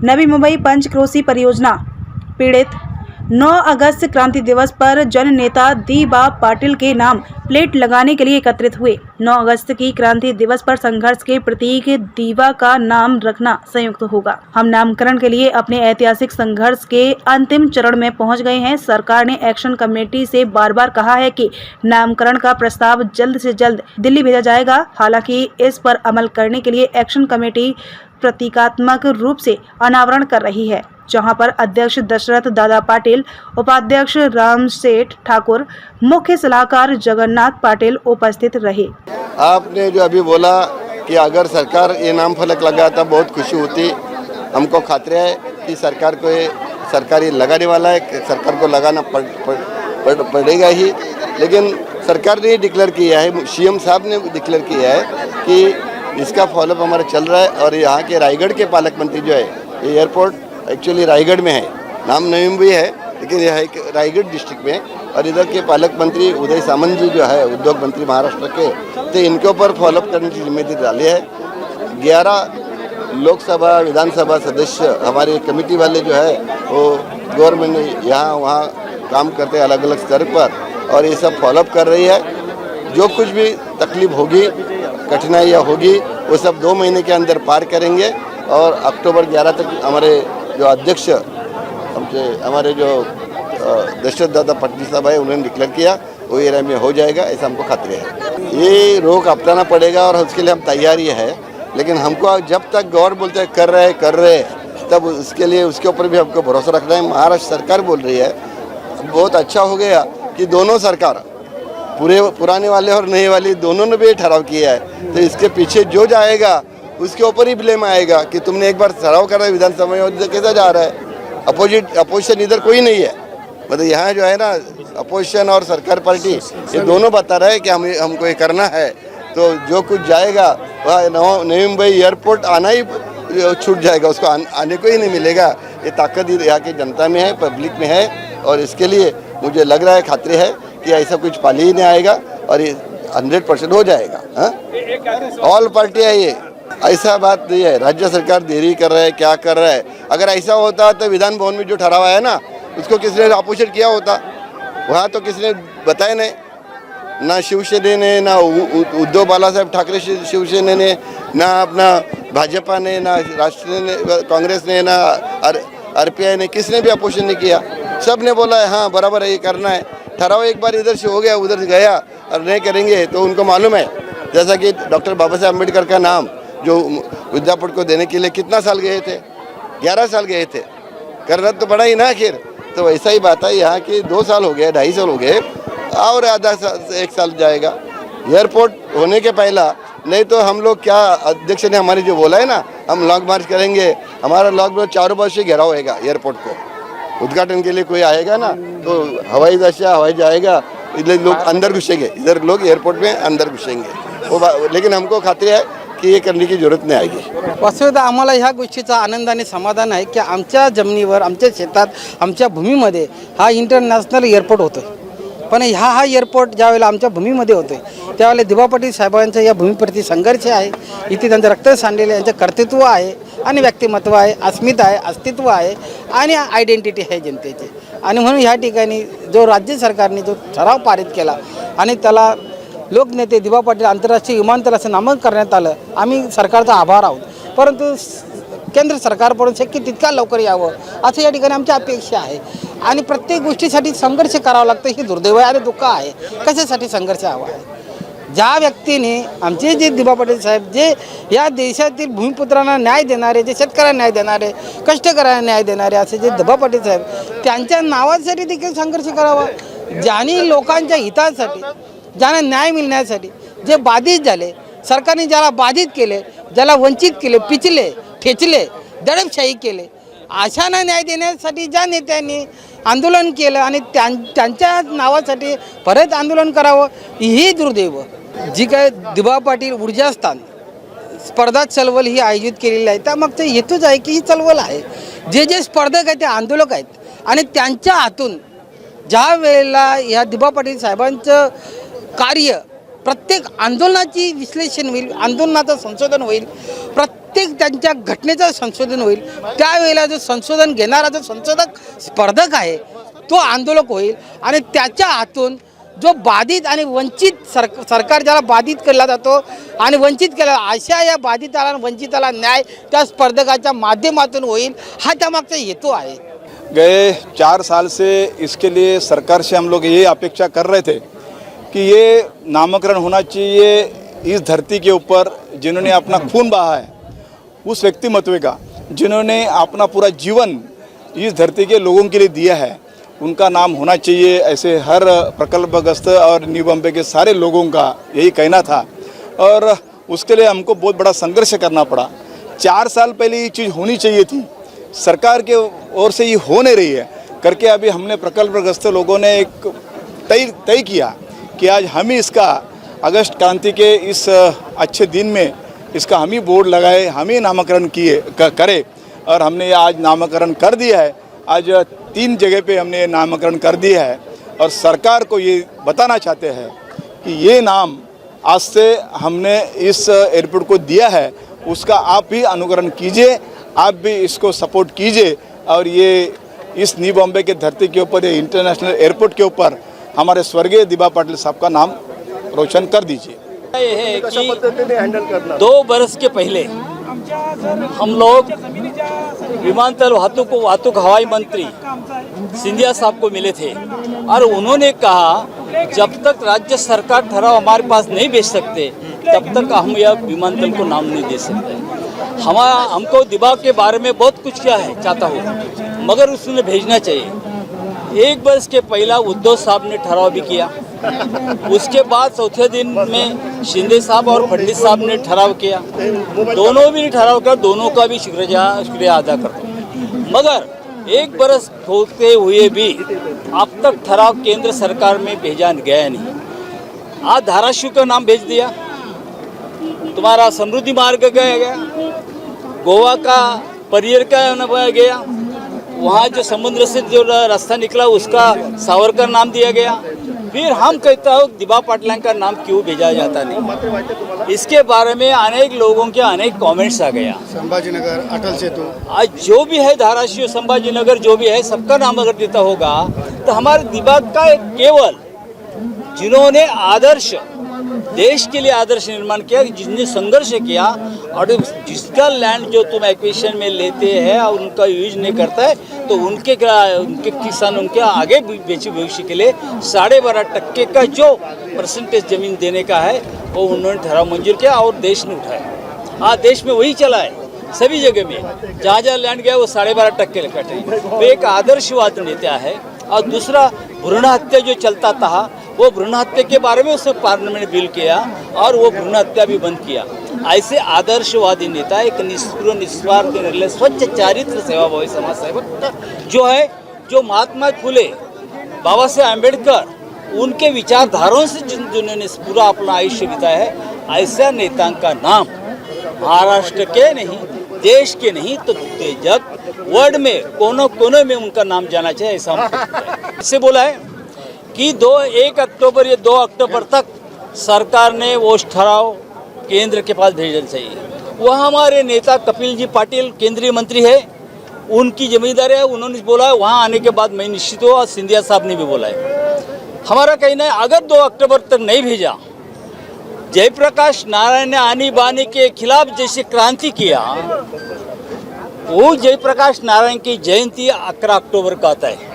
नवी मुंबई पंचक्रोशी परियोजना पीड़ित 9 अगस्त क्रांति दिवस पर जन नेता दीबा पाटिल के नाम प्लेट लगाने के लिए एकत्रित हुए। 9 अगस्त की क्रांति दिवस पर संघर्ष के प्रतीक दीवा का नाम रखना संयुक्त होगा। हम नामकरण के लिए अपने ऐतिहासिक संघर्ष के अंतिम चरण में पहुंच गए हैं। सरकार ने एक्शन कमेटी से बार बार कहा है कि नामकरण का प्रस्ताव जल्द से जल्द दिल्ली भेजा जाएगा। हालांकि इस पर अमल करने के लिए एक्शन कमेटी प्रतीकात्मक रूप से अनावरण कर रही है, जहां पर अध्यक्ष दशरथ दादा पाटिल, उपाध्यक्ष राम सेठ ठाकुर, मुख्य सलाहकार जगन्नाथ पाटिल उपस्थित रहे। आपने जो अभी बोला कि अगर सरकार ये नाम फलक लगाता बहुत खुशी होती। हमको खातिर है कि सरकार को ये सरकारी लगाने वाला है, सरकार को लगाना पड़ेगा ही। लेकिन सरकार ने डिक्लेयर किया है, सीएम साहब ने डिक्लेयर किया है कि इसका फॉलोअप हमारा चल रहा है। और यहाँ के रायगढ़ के पालक मंत्री जो है, ये एयरपोर्ट एक्चुअली रायगढ़ में है, नाम नवी मुंबई है लेकिन यह एक रायगढ़ डिस्ट्रिक्ट में। और इधर के पालक मंत्री उदय सामंत जी जो है उद्योग मंत्री महाराष्ट्र के, तो इनके ऊपर फॉलोअप करने की जिम्मेदारी डाली है। 11 लोकसभा विधानसभा सदस्य हमारे कमेटी वाले जो है वो गवर्नमेंट ने यहाँ वहाँ काम करते हैं अलग अलग स्तर पर, और ये सब फॉलोअप कर रही है। जो कुछ भी तकलीफ होगी, कठिनाइयाँ होगी, वो सब 2 महीने के अंदर पार करेंगे। और अक्टूबर 11 तक हमारे जो अध्यक्ष हमारे जो दशरथ दादा पाटिल साहब है उन्होंने डिक्लेयर किया वो एरिया में हो जाएगा, ऐसा हमको खातिर है। ये रोक अपनाना पड़ेगा और उसके लिए हम तैयारी है। लेकिन हमको जब तक गवर्नमेंट बोलते हैं कर रहे हैं तब उसके लिए उसके ऊपर भी हमको भरोसा रखना है। महाराष्ट्र सरकार बोल रही है, बहुत अच्छा हो गया कि दोनों सरकार पुराने वाले और नए वाले दोनों ने भी ठहराव किया है। तो इसके पीछे जो जाएगा उसके ऊपर ही ब्लेम आएगा कि तुमने एक बार ठहराव करा विधानसभा में और इधर कैसा जा रहा है। अपोजिशन इधर कोई नहीं है, मतलब यहाँ जो है ना अपोजिशन और सरकार पार्टी ये दोनों बता रहे हैं कि हमको ये करना है। तो जो कुछ जाएगा वह नवी मुंबई एयरपोर्ट आना ही छूट जाएगा, उसको आने को ही नहीं मिलेगा। ये ताकत यहाँ की जनता में है, पब्लिक में है। और इसके लिए मुझे लग रहा है खातिर है कि ऐसा कुछ पाली ही नहीं आएगा और ये 100% हो जाएगा। ऑल पार्टी है ये, ऐसा बात नहीं है। राज्य सरकार देरी कर रहा है, क्या कर रहा है। अगर ऐसा होता तो विधान भवन में जो ठहरावा है ना उसको किसने अपोजिट किया होता, वहाँ तो किसने बताया नहीं, ना शिवसेना ने, ना उद्धव बालासाहेब ठाकरे शिवसेना ने, ना अपना भाजपा ने, ना राष्ट्रीय कांग्रेस ने, ना आरपीआई ने, किसने भी अपोजिशन नहीं किया। सब ने बोला है हाँ बराबर है, ये करना है। ठहराव एक बार इधर से हो गया उधर से गया और नहीं करेंगे तो उनको मालूम है। जैसा कि डॉक्टर बाबा साहेब अम्बेडकर का नाम जो विद्यापीठ को देने के लिए कितना साल गए थे, 11 साल गए थे, करना तो पड़ा ही ना आखिर। तो वैसा ही बात है यहाँ की 2 साल हो गए, 2.5 साल हो गए और आधा साल 1 साल जाएगा एयरपोर्ट होने के पहला। नहीं तो हम लोग क्या अध्यक्ष ने हमारे जो बोला है ना, हम लॉन्ग मार्च करेंगे, हमारा लॉन्ग मार्च चारों बार से घेराव होएगा। एयरपोर्ट को उद्घाटन के लिए कोई आएगा ना तो हवाई जाएगा, इधर लोग अंदर घुसेंगे, इधर लोग एयरपोर्ट में अंदर घुसेंगे वो। लेकिन हमको खातिर है की हे करण्याची जरूरत नाही आएगी। वास्तविकता आम्हाला ह्या गोष्टीचा आनंद आणि समाधान आहे की आमच्या जमिनीवर, आमच्या शेतात, आमच्या भूमीमध्ये हा इंटरनॅशनल एअरपोर्ट होतो। पण हा एअरपोर्ट ज्यावेळेला आमच्या भूमीमध्ये होतोय त्यावेळेला दिबा पाटील साहेबांचा या भूमीप्रती संघर्ष आहे, इथे त्यांचं रक्त सांडलेलं आहे, यांचं कर्तृत्व आहे आणि व्यक्तिमत्व आहे, अस्मिता आहे, अस्तित्व आहे आणि आयडेंटिटी आहे जनतेची। आणि म्हणून ह्या ठिकाणी जो राज्य सरकारने जो ठराव पारित केला आणि त्याला लोकनेते दिबा पाटील आंतरराष्ट्रीय विमानतळ असं नामकरण करण्यात आलं, आम्ही सरकारचा आभार आहोत। परंतु केंद्र सरकारकडून शक्य तितक्या लवकर यावं असं या ठिकाणी आमची अपेक्षा आहे। आणि प्रत्येक गोष्टीसाठी संघर्ष करावा लागतं, हे दुर्दैव आहे आणि दुःख आहे। कशासाठी संघर्ष हवा आहे? ज्या व्यक्तीने आमचे जे दिबा पाटील साहेब जे या देशातील भूमिपुत्रांना न्याय देणारे, जे शेतकऱ्यांना न्याय देणारे, कष्टकऱ्यांना न्याय देणारे असे जे दिबा पाटील साहेब, त्यांच्या नावासाठी देखील संघर्ष करावा। ज्यांनी लोकांच्या हितासाठी, ज्यांना न्याय मिळण्यासाठी जे बाधित झाले, सरकारने ज्याला बाधित केले, ज्याला वंचित केले, पिचले, ठेचले, दडपशाही केले, अशांना न्याय देण्यासाठी ज्या नेत्यांनी आंदोलन केलं आणि त्यांच्या नावासाठी परत आंदोलन करावं, ही दुर्दैव। जी काय दिबा पाटील ऊर्जास्थान स्पर्धा चळवळ ही आयोजित केलेली आहे, त्यामागचा हेतूच आहे की ही चळवळ आहे। जे स्पर्धक आहेत ते आंदोलक आहेत आणि त्यांच्या हातून ज्या वेळेला या दिबा पाटील साहेबांचं कार्य प्रत्येक आंदोलनाची विश्लेषण होईल, आंदोलनाचं संशोधन होईल, प्रत्येक त्यांच्या घटनेचं संशोधन होईल, त्यावेळेला जो संशोधन घेणारा जो संशोधक स्पर्धक आहे तो आंदोलक होईल आणि त्याच्या हातून जो बाधित आणि वंचित सरकार ज्याला बाधित केला जातो आणि वंचित केला, अशा या बाधिताला आणि वंचिताला न्याय त्या स्पर्धकाच्या माध्यमातून होईल, हा त्यामागचा हेतू आहे. गए 4 साल से इसके लिए सरकार से हम लोग ये अपेक्षा कर रहे थे कि ये नामकरण होना चाहिए इस धरती के ऊपर जिन्होंने अपना खून बहा है, उस व्यक्तिमत्व का जिन्होंने अपना पूरा जीवन इस धरती के लोगों के लिए दिया है, उनका नाम होना चाहिए. ऐसे हर प्रकल्पग्रस्त और न्यू बॉम्बे के सारे लोगों का यही कहना था और उसके लिए हमको बहुत बड़ा संघर्ष करना पड़ा. 4 साल पहले ये चीज़ होनी चाहिए थी, सरकार के ओर से ये हो नहीं रही है करके अभी हमने प्रकल्पग्रस्त लोगों ने एक तय किया कि आज हम ही इसका अगस्त क्रांति के इस अच्छे दिन में इसका हम ही बोर्ड लगाए, हम ही नामकरण करें और हमने आज नामकरण कर दिया है. आज 3 जगह पे हमने नामकरण कर दिया है और सरकार को ये बताना चाहते हैं कि ये नाम आज से हमने इस एयरपोर्ट को दिया है, उसका आप भी अनुकरण कीजिए, आप भी इसको सपोर्ट कीजिए और ये इस न्यू बॉम्बे के धरती के ऊपर, ये इंटरनेशनल एयरपोर्ट के ऊपर हमारे स्वर्गीय दिबा पाटिल साहब का नाम रोशन कर दीजिए. ये है कि 2 बरस के पहले हम लोग विमानतल वाहतूक हवाई मंत्री सिंधिया साहब को मिले थे और उन्होंने कहा जब तक राज्य सरकार ठहराव हमारे पास नहीं भेज सकते तब तक हम यह विमानतल को नाम नहीं दे सकते. हमको दिबाग के बारे में बहुत कुछ क्या है चाहता हूँ, मगर उसने भेजना चाहिए. 1 बरस के पहला उद्धव साहब ने ठहराव भी किया, उसके बाद चौथे दिन में शिंदे साहब और फडणवीस साहब ने ठहराव किया. दोनों भी ठहराव कर, दोनों का भी शुक्रिया अदा करता हूँ. मगर 1 बरस होते हुए भी अब तक ठहराव केंद्र सरकार में भेजा गया नहीं. आज धाराशिव का नाम भेज दिया, तुम्हारा समृद्धि मार्ग गया, गोवा का परियर का नाम गया, वहाँ जो समुद्र से जो रास्ता निकला उसका सावरकर नाम दिया गया. फिर हम कहता हो दिबा पाटिल का नाम क्यों भेजा जाता नहीं. इसके बारे में अनेक लोगों के अनेक कमेंट्स आ गया. संभाजीनगर, अटल सेतु, आज जो भी है धाराशिव, संभाजीनगर जो भी है, सबका नाम अगर देता होगा तो हमारे दिबाग का केवल जिन्होंने आदर्श देश के लिए आदर्श निर्माण किया, जिसने संघर्ष किया और जिसका लैंड जो तुम एक्विजिशन में लेते हैं और उनका यूज नहीं करता है तो उनके किसान उनके आगे बेची भविष्य के लिए 12.5% का जो परसेंटेज ज़मीन देने का है वो उन्होंने ठहराव मंजूर किया और देश ने उठाया. आज देश में वही चला है, सभी जगह में जहाँ जहाँ लैंड गया वो 12.5% कटे. वो एक आदर्शवाद नेता है. और दूसरा भ्रूण हत्या जो चलता था, वो भ्रूण हत्या के बारे में उसने पार्लियामेंट बिल किया और वो भ्रूण हत्या भी बंद किया. ऐसे आदर्शवादी नेता, एक निस्वार्थ निर्लय स्वच्छ चारित्र सेवाभावी समाज सेवक जो है, जो महात्मा फुले, बाबा साहेब आम्बेडकर, उनके विचारधाराओं से जिन्होंने पूरा अपना आयुष्य बिताया है, ऐसा नेता का नाम महाराष्ट्र के नहीं, देश के नहीं तो जब वर्ल्ड में कोनों कोनों में उनका नाम जाना चाहिए. ऐसा इससे बोला है कि 1 अक्टूबर या 2 अक्टूबर तक सरकार ने वो ठहराव केंद्र के पास भेजना चाहिए. वह हमारे नेता कपिल जी पाटिल केंद्रीय मंत्री है, उनकी जिम्मेदारी है. उन्होंने बोला है वहाँ आने के बाद मैं निश्चित हूँ और सिंधिया साहब ने भी बोला है. हमारा कहना है अगर 2 अक्टूबर तक नहीं भेजा, जयप्रकाश नारायण ने आनी बानी के खिलाफ जैसे क्रांति किया, वो जयप्रकाश नारायण की जयंती 11 अक्टूबर का आता है.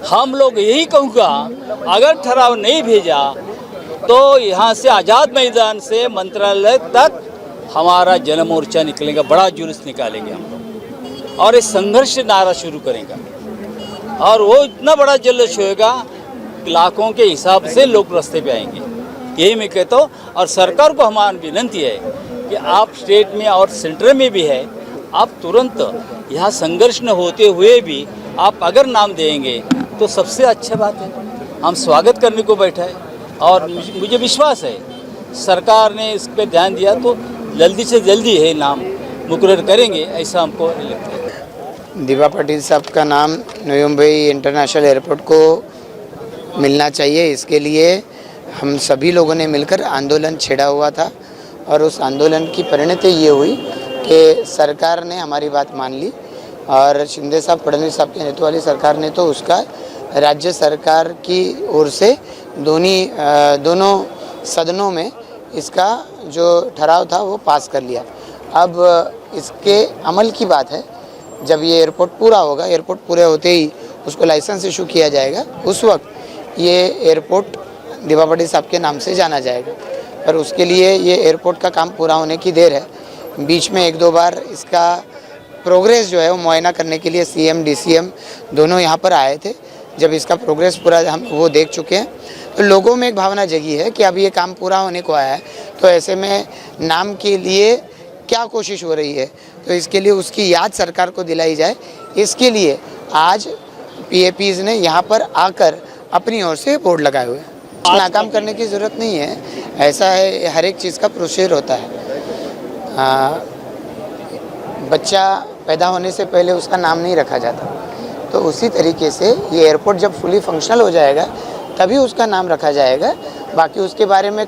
हम लोग यही कहूँगा अगर ठहराव नहीं भेजा तो यहाँ से आज़ाद मैदान से मंत्रालय तक हमारा जन मोर्चा निकलेगा, बड़ा जुलूस निकालेंगे हम लोग और ये संघर्ष नारा शुरू करेंगे और वो इतना बड़ा जुलूस होएगा लाखों के हिसाब से लोग रास्ते पे आएंगे. यही मैं कहता हूँ. और सरकार को हमारी विनंती है कि आप स्टेट में और सेंटर में भी है, आप तुरंत यहाँ संघर्ष न होते हुए भी आप अगर नाम देंगे तो सबसे अच्छा बात है. हम स्वागत करने को बैठा है और मुझे विश्वास है सरकार ने इस पर ध्यान दिया तो जल्दी से जल्दी है नाम मुकर्रर करेंगे, ऐसा हमको लगता है. दिबा पाटिल साहब का नाम नवी मुंबई इंटरनेशनल एयरपोर्ट को मिलना चाहिए. इसके लिए हम सभी लोगों ने मिलकर आंदोलन छेड़ा हुआ था और उस आंदोलन की परिणति ये हुई कि सरकार ने हमारी बात मान ली और शिंदे साहब, फडणवीस साहब के नेतृत्व वाली सरकार ने तो उसका राज्य सरकार की ओर से दोनों सदनों में इसका जो ठहराव था वो पास कर लिया। अब इसके अमल की बात है, जब ये एयरपोर्ट पूरा होगा, एयरपोर्ट पूरे होते ही उसको लाइसेंस इशू किया जाएगा, उस वक्त ये एयरपोर्ट दिबा पाटिल साहब के नाम से जाना जाएगा। पर उसके लिए ये एयरपोर्ट का काम पूरा होने की देर है। बीच में 1-2 बार इसका प्रोग्रेस जो है वो मुआयना करने के लिए CM DCM दोनों यहाँ पर आए थे। जब इसका प्रोग्रेस पूरा हम वो देख चुके हैं तो लोगों में एक भावना जगी है कि अब ये काम पूरा होने को आया है, तो ऐसे में नाम के लिए क्या कोशिश हो रही है, तो इसके लिए उसकी याद सरकार को दिलाई जाए। इसके लिए आज PAPs ने यहाँ पर आकर अपनी ओर से बोर्ड लगाए हुए हैं। नाकाम करने की ज़रूरत नहीं है, ऐसा है, हर एक चीज़ का प्रोसीजर होता है। बच्चा पैदा होने से पहले उसका नाम नहीं रखा जाता, तो उसी तरीके से ये एयरपोर्ट जब फुली फंक्शनल हो जाएगा तभी उसका नाम रखा जाएगा। बाकी उसके बारे में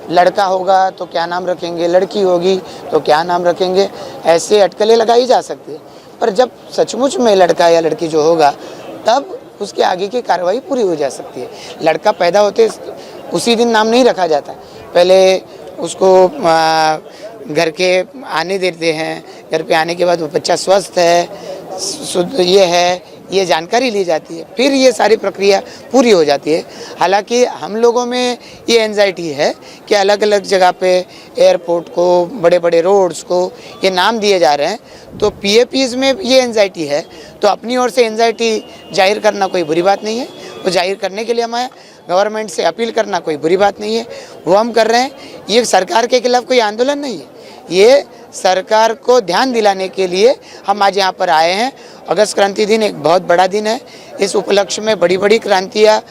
लड़का होगा तो क्या नाम रखेंगे, लड़की होगी तो क्या नाम रखेंगे, ऐसे अटकलें लगाई जा सकती है। पर जब सचमुच में लड़का या लड़की जो होगा तब उसके आगे की कार्रवाई पूरी हो जा सकती है। लड़का पैदा होते उसी दिन नाम नहीं रखा जाता, पहले उसको घर के आने देते हैं, घर पे आने के बाद वो बच्चा स्वस्थ है, शुद्ध ये जानकारी ली जाती है, फिर ये सारी प्रक्रिया पूरी हो जाती है। हालांकि हम लोगों में ये एंजाइटी है कि अलग अलग जगह पे एयरपोर्ट को, बड़े बड़े रोड्स को ये नाम दिए जा रहे हैं, तो PAPs में ये एंजाइटी है, तो अपनी ओर से एंजाइटी जाहिर करना कोई बुरी बात नहीं है। वो जाहिर करने के लिए हमें गवर्नमेंट से अपील करना कोई बुरी बात नहीं है, वो हम कर रहे हैं। ये सरकार के खिलाफ कोई आंदोलन नहीं है, ये सरकार को ध्यान दिलाने के लिए हम आज यहाँ पर आए हैं। अगस्त क्रांति दिन एक बहुत बड़ा दिन है। इस उपलक्ष्य में बड़ी बड़ी क्रांतियाँ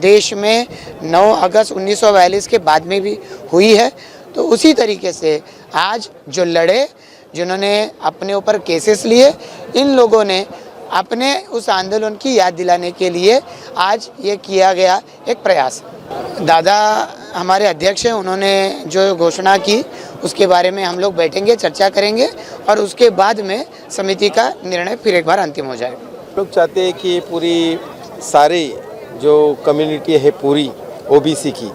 देश में 9 अगस्त 1942 के बाद में भी हुई है, तो उसी तरीके से आज जो लड़े, जिन्होंने अपने ऊपर केसेस लिए, इन लोगों ने अपने उस आंदोलन की याद दिलाने के लिए आज ये किया गया एक प्रयास। दादा हमारे अध्यक्ष हैं, उन्होंने जो घोषणा की उसके बारे में हम लोग बैठेंगे, चर्चा करेंगे और उसके बाद में समिति का निर्णय फिर एक बार अंतिम हो जाएगा। लोग चाहते हैं कि पूरी सारी जो कम्युनिटी है पूरी OBC की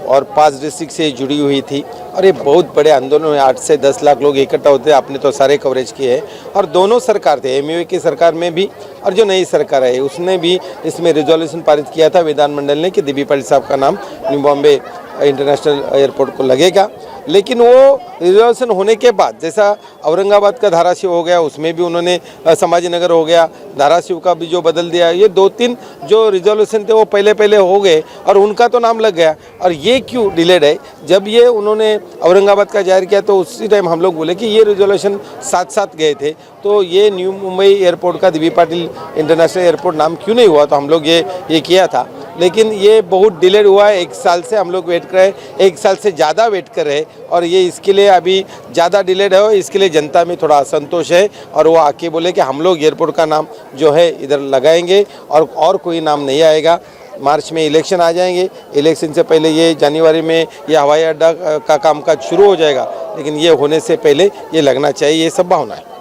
और 5 डिस्ट्रिक्ट से जुड़ी हुई थी और ये बहुत बड़े आंदोलन में 8 से 10 लाख लोग इकट्ठा होते हैं। आपने तो सारे कवरेज किए हैं और दोनों सरकार थे, MUA की सरकार में भी और जो नई सरकार है उसने भी इसमें रिजोल्यूशन पारित किया था विधानमंडल ने कि दिबा पाटिल साहब का नाम न्यू बॉम्बे इंटरनेशनल एयरपोर्ट को लगेगा। लेकिन वो रिजोल्यूशन होने के बाद, जैसा औरंगाबाद का धाराशिव हो गया उसमें भी उन्होंने संभाजी नगर हो गया, धाराशिव का भी जो बदल दिया, ये 2-3 जो रिजोल्यूशन थे वो पहले हो गए और उनका तो नाम लग गया। और ये क्यों डिलेड है? जब ये उन्होंने औरंगाबाद का जाहिर किया तो उसी टाइम हम लोग बोले कि ये रिजोल्यूशन साथ गए थे, तो ये न्यू मुंबई एयरपोर्ट का दिबा पाटिल इंटरनेशनल एयरपोर्ट नाम क्यों नहीं हुआ? तो हम लोग ये किया था, लेकिन ये बहुत डिलेड हुआ है। 1 साल से हम लोग वेट कर रहे हैं, 1 साल से ज़्यादा वेट कर रहे हैं और ये इसके लिए अभी ज़्यादा डिलेड है। इसके लिए जनता में थोड़ा असंतोष है और वो आके बोले कि हम लोग एयरपोर्ट का नाम जो है इधर लगाएंगे और कोई नाम नहीं आएगा। मार्च में इलेक्शन आ जाएंगे, इलेक्शन से पहले ये जनवरी में ये हवाई अड्डा का कामकाज शुरू हो जाएगा, लेकिन ये होने से पहले ये लगना चाहिए, ये सब भावना है।